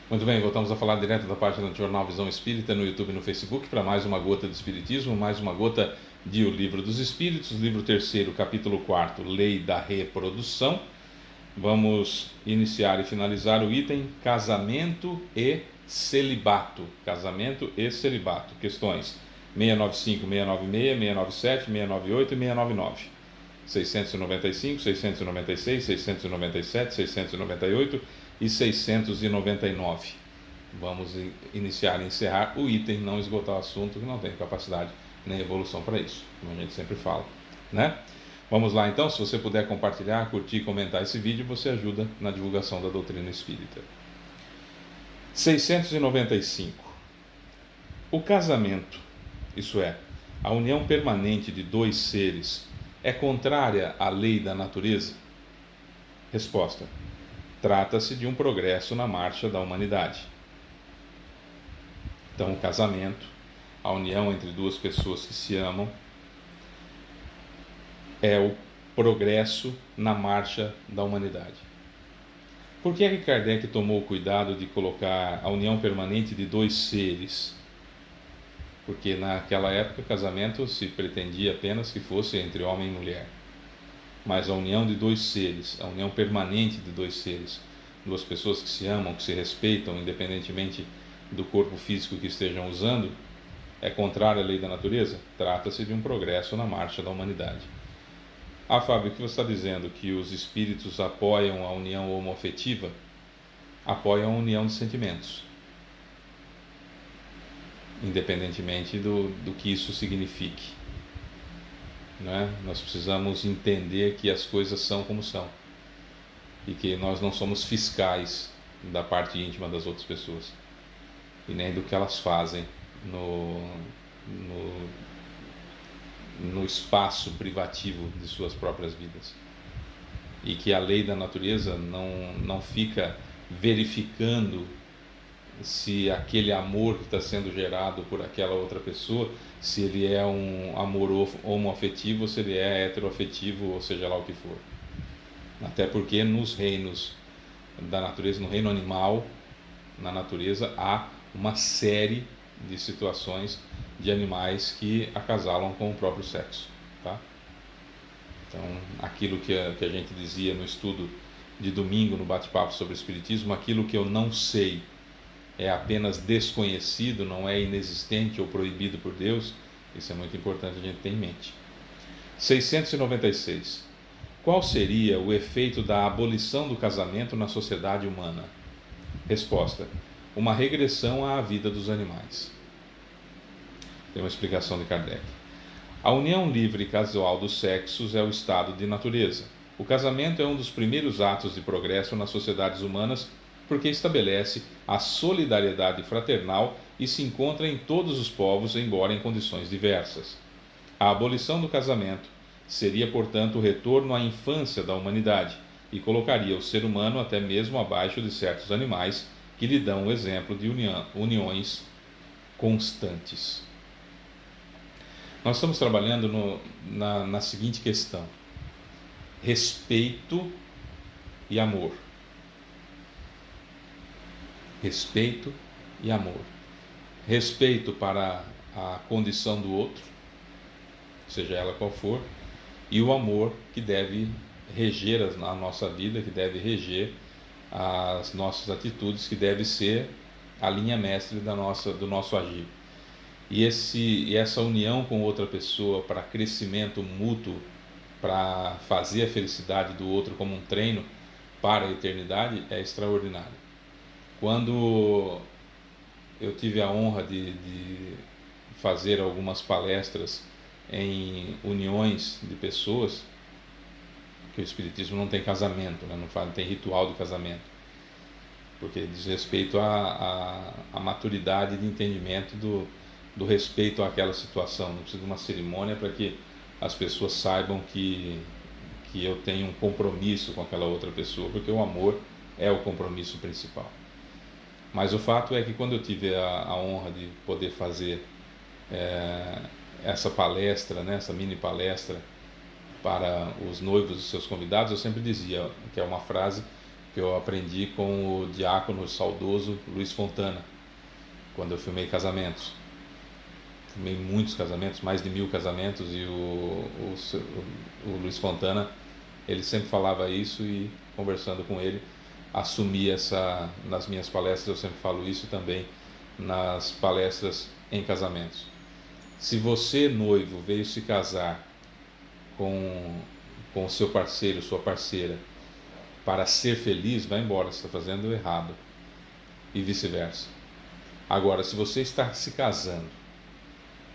Muito bem, voltamos a falar direto da página do Jornal Visão Espírita no YouTube e no Facebook para mais uma gota de Espiritismo, mais uma gota de O Livro dos Espíritos, livro 3º, capítulo 4º, Lei da Reprodução. Vamos iniciar e finalizar o item Casamento e Celibato. Casamento e Celibato. Questões 695, 696, 697, 698 e 699. 695, 696, 697, 698 e 699. Vamos iniciar e encerrar o item, não esgotar o assunto, que não tem capacidade nem evolução para isso, como a gente sempre fala, né? Vamos lá então, se você puder compartilhar, curtir, comentar esse vídeo, você ajuda na divulgação da doutrina espírita. 695. O casamento, isso é, a união permanente de dois seres, é contrária à lei da natureza? Resposta: trata-se de um progresso na marcha da humanidade. Então, o casamento, a união entre duas pessoas que se amam, é o progresso na marcha da humanidade. Por que é que Kardec tomou o cuidado de colocar a união permanente de dois seres? Porque naquela época o casamento se pretendia apenas que fosse entre homem e mulher. Mas a união de dois seres, a união permanente de dois seres, duas pessoas que se amam, que se respeitam, independentemente do corpo físico que estejam usando, é contrária à lei da natureza? Trata-se de um progresso na marcha da humanidade. Ah, Fábio, o que você está dizendo? Que os espíritos apoiam a união homoafetiva? Apoiam a união de sentimentos, independentemente do que isso signifique. Né? Nós precisamos entender que as coisas são como são e que nós não somos fiscais da parte íntima das outras pessoas e nem do que elas fazem no espaço privativo de suas próprias vidas, e que a lei da natureza não fica verificando se aquele amor que está sendo gerado por aquela outra pessoa, se ele é um amor homoafetivo ou se ele é heteroafetivo, ou seja lá o que for. Até porque nos reinos da natureza, no reino animal, na natureza, há uma série de situações de animais que acasalam com o próprio sexo, tá? Então, aquilo que a gente dizia no estudo de domingo, no bate-papo sobre o Espiritismo, aquilo que eu não sei é apenas desconhecido, não é inexistente ou proibido por Deus, isso é muito importante a gente ter em mente. 696. Qual seria o efeito da abolição do casamento na sociedade humana? Resposta: uma regressão à vida dos animais. Tem uma explicação de Kardec. A união livre e casual dos sexos é o estado de natureza. O casamento é um dos primeiros atos de progresso nas sociedades humanas, porque estabelece a solidariedade fraternal e se encontra em todos os povos, embora em condições diversas. A abolição do casamento seria, portanto, o retorno à infância da humanidade e colocaria o ser humano até mesmo abaixo de certos animais que lhe dão o exemplo de uniões constantes. Nós estamos trabalhando na seguinte questão: respeito e amor. Respeito e amor. Respeito para a condição do outro, seja ela qual for, e o amor que deve reger a nossa vida, que deve reger as nossas atitudes, que deve ser a linha mestre do nosso agir. E essa união com outra pessoa para crescimento mútuo, para fazer a felicidade do outro como um treino para a eternidade, é extraordinário. Quando eu tive a honra de fazer algumas palestras em uniões de pessoas, que o Espiritismo não tem casamento, né? Não tem ritual de casamento, porque diz respeito à maturidade de entendimento do respeito àquela situação. Não precisa de uma cerimônia para que as pessoas saibam que eu tenho um compromisso com aquela outra pessoa, porque o amor é o compromisso principal. Mas o fato é que quando eu tive a honra de poder fazer essa palestra, né, essa mini palestra para os noivos e seus convidados, eu sempre dizia, que é uma frase que eu aprendi com o diácono saudoso Luiz Fontana, quando eu filmei casamentos. Filmei muitos casamentos, mais de 1000 casamentos, e o Luiz Fontana, ele sempre falava isso, e conversando com ele, assumi essa, nas minhas palestras eu sempre falo isso também, nas palestras em casamentos. Se você, noivo, veio se casar com o seu parceiro, sua parceira, para ser feliz, vai embora, você está fazendo errado, e vice-versa. Agora, se você está se casando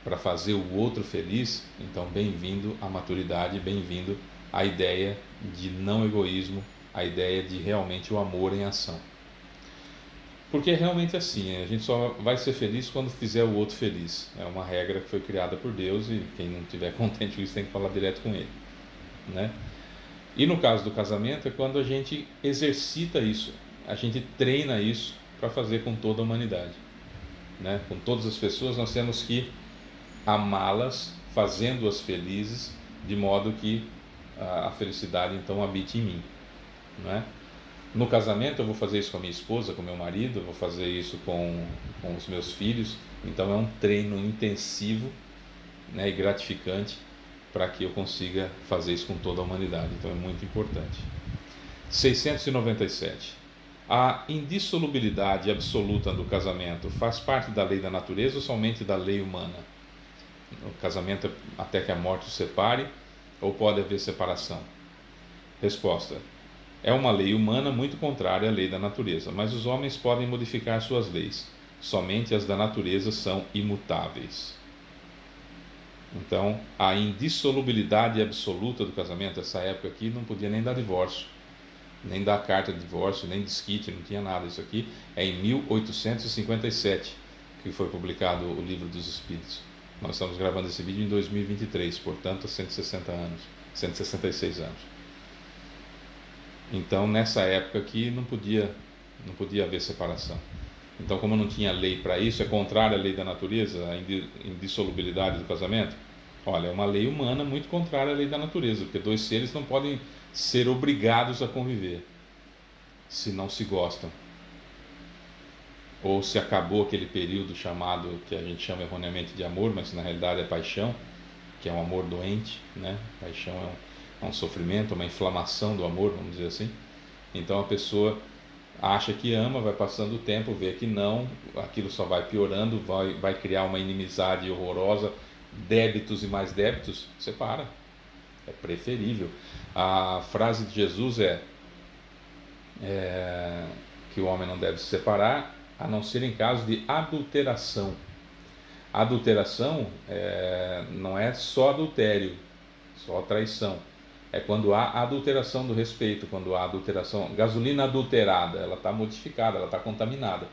para fazer o outro feliz, então bem-vindo à maturidade, bem-vindo à ideia de não egoísmo, à ideia de realmente o amor em ação. Porque é realmente assim, a gente só vai ser feliz quando fizer o outro feliz. É uma regra que foi criada por Deus, e quem não estiver contente com isso tem que falar direto com ele, né? E no caso do casamento é quando a gente exercita isso, a gente treina isso para fazer com toda a humanidade, né? Com todas as pessoas nós temos que amá-las, fazendo-as felizes, de modo que a felicidade então habite em mim, né? No casamento eu vou fazer isso com a minha esposa, com meu marido, eu vou fazer isso com os meus filhos. Então é um treino intensivo, né, e gratificante, para que eu consiga fazer isso com toda a humanidade. Então é muito importante. 697. A indissolubilidade absoluta do casamento faz parte da lei da natureza ou somente da lei humana? O casamento até que a morte os separe, ou pode haver separação? Resposta: é uma lei humana muito contrária à lei da natureza, mas os homens podem modificar suas leis. Somente as da natureza são imutáveis. Então, a indissolubilidade absoluta do casamento, essa época aqui, não podia nem dar divórcio, nem dar carta de divórcio, nem desquite, não tinha nada. Isso aqui é em 1857 que foi publicado o Livro dos Espíritos. Nós estamos gravando esse vídeo em 2023, portanto, há 160 anos, 166 anos. Então, nessa época aqui, não podia haver separação. Então, como não tinha lei para isso, é contrária à lei da natureza, a indissolubilidade do casamento? Olha, é uma lei humana muito contrária à lei da natureza, porque dois seres não podem ser obrigados a conviver se não se gostam. Ou se acabou aquele período chamado, que a gente chama erroneamente de amor, mas na realidade é paixão, que é um amor doente, né? Paixão é um sofrimento, uma inflamação do amor, vamos dizer assim. Então a pessoa acha que ama, vai passando o tempo, vê que não, aquilo só vai piorando, vai criar uma inimizade horrorosa, débitos e mais débitos, separa. É preferível. A frase de Jesus é que o homem não deve se separar, a não ser em caso de adulteração. Adulteração não é só adultério, só traição. É quando há adulteração do respeito, quando há adulteração, gasolina adulterada, ela está modificada, ela está contaminada.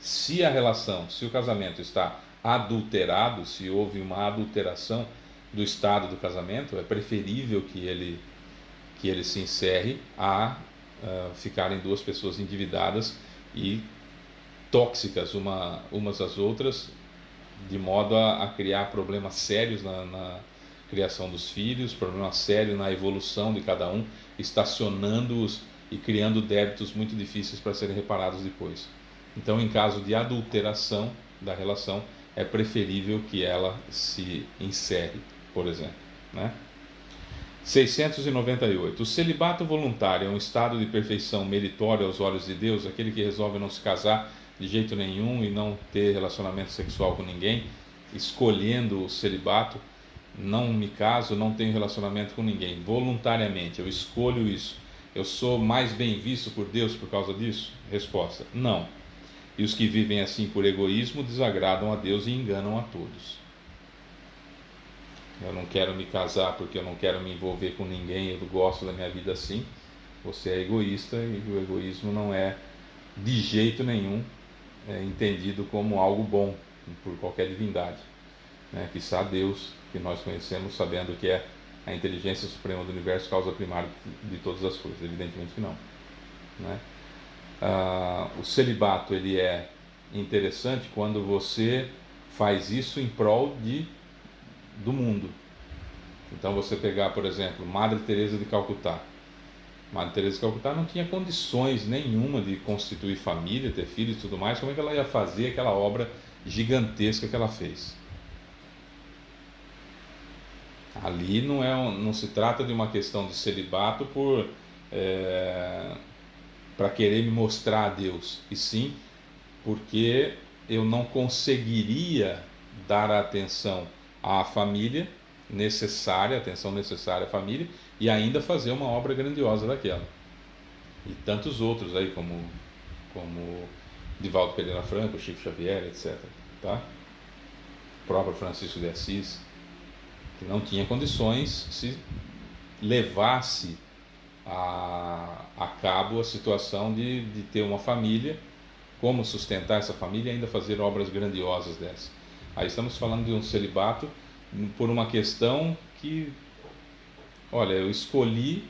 Se a relação, se o casamento está adulterado, se houve uma adulteração do estado do casamento, é preferível que ele se encerre a ficarem duas pessoas endividadas e tóxicas umas às outras, de modo a criar problemas sérios na criação dos filhos, problema sério na evolução de cada um, estacionando-os e criando débitos muito difíceis para serem reparados depois. Então, em caso de adulteração da relação, é preferível que ela se encerre, por exemplo, né? 698. O celibato voluntário é um estado de perfeição meritório aos olhos de Deus? Aquele que resolve não se casar de jeito nenhum e não ter relacionamento sexual com ninguém, escolhendo o celibato, não me caso, não tenho relacionamento com ninguém, voluntariamente, eu escolho isso, eu sou mais bem visto por Deus por causa disso? Resposta: não. E os que vivem assim por egoísmo desagradam a Deus e enganam a todos. Eu não quero me casar porque eu não quero me envolver com ninguém, eu gosto da minha vida assim. Você é egoísta, e o egoísmo não é de jeito nenhum entendido como algo bom por qualquer divindade, né? Quiçá Deus, que nós conhecemos, sabendo que é a inteligência suprema do universo, causa primária de todas as coisas. Evidentemente que não, né? O celibato ele é interessante quando você faz isso em prol do mundo. Então, você pegar, por exemplo, Madre Teresa de Calcutá, Madre Teresa de Calcutá não tinha condições nenhuma de constituir família, ter filhos e tudo mais. Como é que ela ia fazer aquela obra gigantesca que ela fez? Ali não se trata de uma questão de celibato para querer me mostrar a Deus, e sim porque eu não conseguiria dar a atenção à família necessária, a atenção necessária à família, e ainda fazer uma obra grandiosa daquela. E tantos outros aí, como Divaldo Pereira Franco, Chico Xavier, etc. Tá? O próprio Francisco de Assis, que não tinha condições se levasse a cabo a situação de ter uma família, como sustentar essa família e ainda fazer obras grandiosas dessas. Aí estamos falando de um celibato por uma questão que, olha, eu escolhi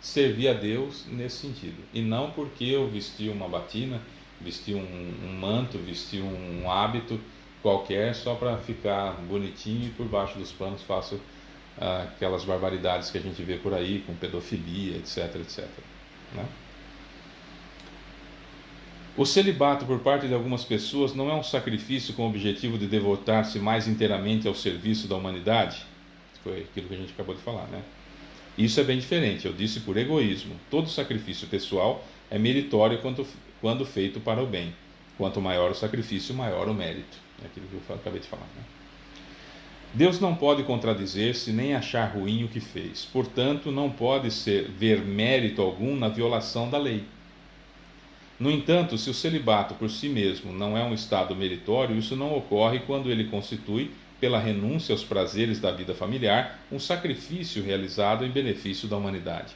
servir a Deus nesse sentido, e não porque eu vesti uma batina, vesti um manto, vesti um hábito qualquer só para ficar bonitinho e por baixo dos panos faço aquelas barbaridades que a gente vê por aí, com pedofilia, etc, etc. Né? O celibato por parte de algumas pessoas não é um sacrifício com o objetivo de devotar-se mais inteiramente ao serviço da humanidade? Foi aquilo que a gente acabou de falar, né? Isso é bem diferente, eu disse por egoísmo. Todo sacrifício pessoal é meritório quando feito para o bem. Quanto maior o sacrifício, maior o mérito. É aquilo que eu acabei de falar, né? Deus não pode contradizer-se nem achar ruim o que fez. Portanto, não pode ver mérito algum na violação da lei. No entanto, se o celibato por si mesmo não é um estado meritório, isso não ocorre quando ele constitui, pela renúncia aos prazeres da vida familiar, um sacrifício realizado em benefício da humanidade.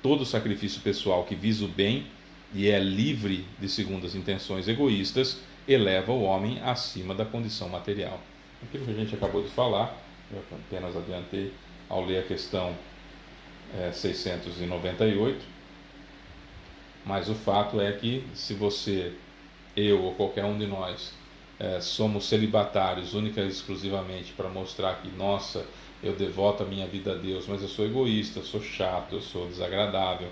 Todo sacrifício pessoal que visa o bem e é livre de segundas intenções egoístas eleva o homem acima da condição material. Aquilo que a gente acabou de falar, eu apenas adiantei ao ler a questão 698, mas o fato é que se você, eu ou qualquer um de nós somos celibatários única e exclusivamente para mostrar que, nossa, eu devoto a minha vida a Deus, mas eu sou egoísta, eu sou chato, eu sou desagradável,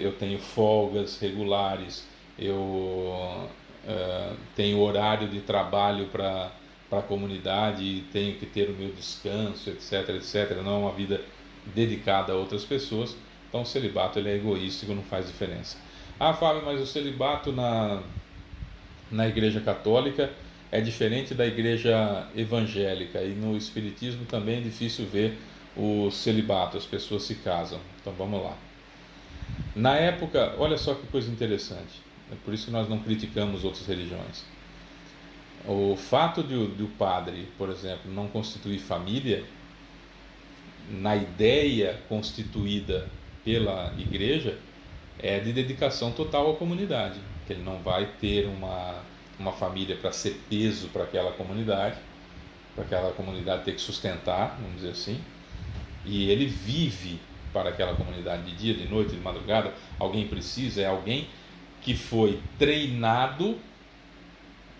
eu tenho folgas regulares, eu tenho horário de trabalho para a comunidade e tenho que ter o meu descanso, etc, etc, não é uma vida dedicada a outras pessoas. Então o celibato ele é egoístico, não faz diferença. Ah, Fábio, mas o celibato na Igreja Católica é diferente da Igreja Evangélica, e no Espiritismo também é difícil ver o celibato, as pessoas se casam. Então vamos lá. Na época, olha só que coisa interessante, é por isso que nós não criticamos outras religiões. O fato de o padre, por exemplo, não constituir família, na ideia constituída pela igreja, é de dedicação total à comunidade, que ele não vai ter uma família para ser peso para aquela comunidade ter que sustentar, vamos dizer assim, e ele vive para aquela comunidade de dia, de noite, de madrugada. Alguém precisa, é alguém que foi treinado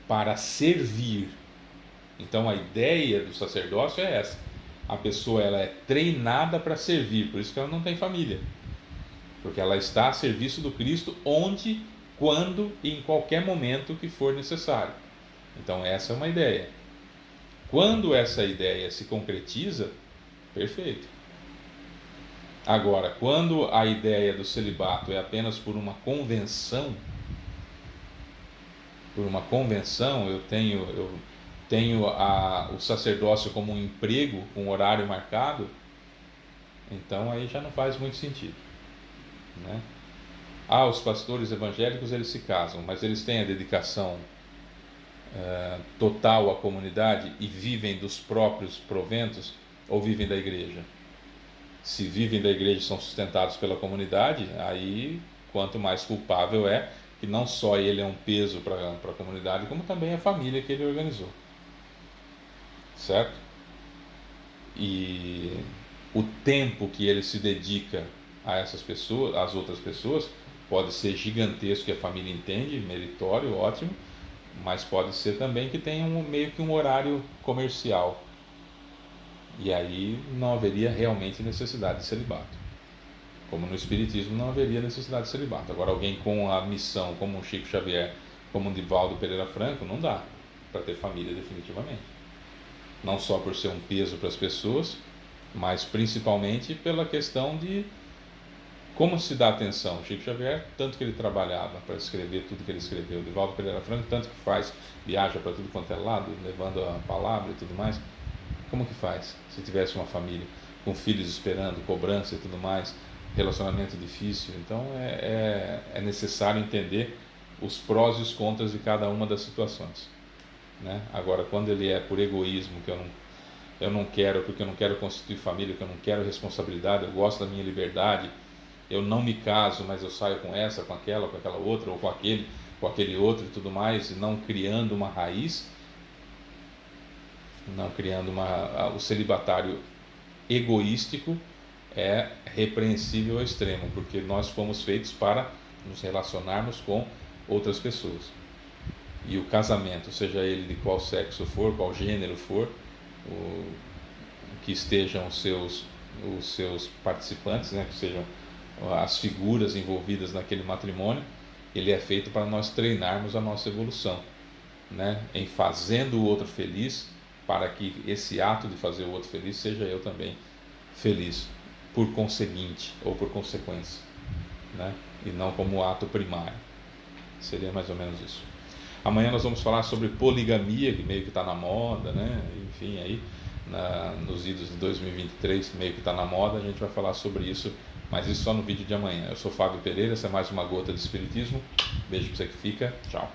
para servir. Então a ideia do sacerdócio é essa: a pessoa ela é treinada para servir, por isso que ela não tem família, porque ela está a serviço do Cristo onde, quando e em qualquer momento que for necessário. Então essa é uma ideia. Quando essa ideia se concretiza, perfeito. Agora, quando a ideia do celibato é apenas por uma convenção, eu tenho o sacerdócio como um emprego com um horário marcado, então aí já não faz muito sentido, né? Os pastores evangélicos eles se casam, mas eles têm a dedicação total à comunidade e vivem dos próprios proventos, ou vivem da igreja? Se vivem da igreja e são sustentados pela comunidade, aí quanto mais culpável é que não só ele é um peso para a comunidade, como também a família que ele organizou, certo? E o tempo que ele se dedica a essas pessoas, às outras pessoas, pode ser gigantesco, que a família entende, meritório, ótimo, mas pode ser também que tenha meio que um horário comercial, e aí não haveria realmente necessidade de celibato. Como no Espiritismo não haveria necessidade de celibato. Agora, alguém com a missão, como um Chico Xavier, como um Divaldo Pereira Franco, não dá para ter família definitivamente. Não só por ser um peso para as pessoas, mas principalmente pela questão de como se dá atenção. Chico Xavier, tanto que ele trabalhava para escrever tudo que ele escreveu. Divaldo Pereira Franco, tanto que faz, viaja para tudo quanto é lado, levando a palavra e tudo mais. Como que faz se tivesse uma família com filhos esperando, cobrança e tudo mais, relacionamento difícil? Então é necessário entender os prós e os contras de cada uma das situações, né? Agora, quando ele é por egoísmo, que eu não quero, porque eu não quero constituir família, que eu não quero responsabilidade, eu gosto da minha liberdade, eu não me caso, mas eu saio com essa, com aquela outra, ou com aquele outro e tudo mais, não criando uma raiz, não criando o celibatário egoístico é repreensível ao extremo, porque nós fomos feitos para nos relacionarmos com outras pessoas. E o casamento, seja ele de qual sexo for, qual gênero for, que estejam os seus participantes, né, que sejam as figuras envolvidas naquele matrimônio, ele é feito para nós treinarmos a nossa evolução, né, em fazendo o outro feliz, para que esse ato de fazer o outro feliz seja eu também feliz, por conseguinte ou por consequência, né, e não como ato primário. Seria mais ou menos isso. Amanhã nós vamos falar sobre poligamia, que meio que está na moda, né? Enfim, aí nos idos de 2023, meio que está na moda, a gente vai falar sobre isso, mas isso só no vídeo de amanhã. Eu sou Fábio Pereira, essa é mais uma gota de Espiritismo. Beijo para você que fica, tchau.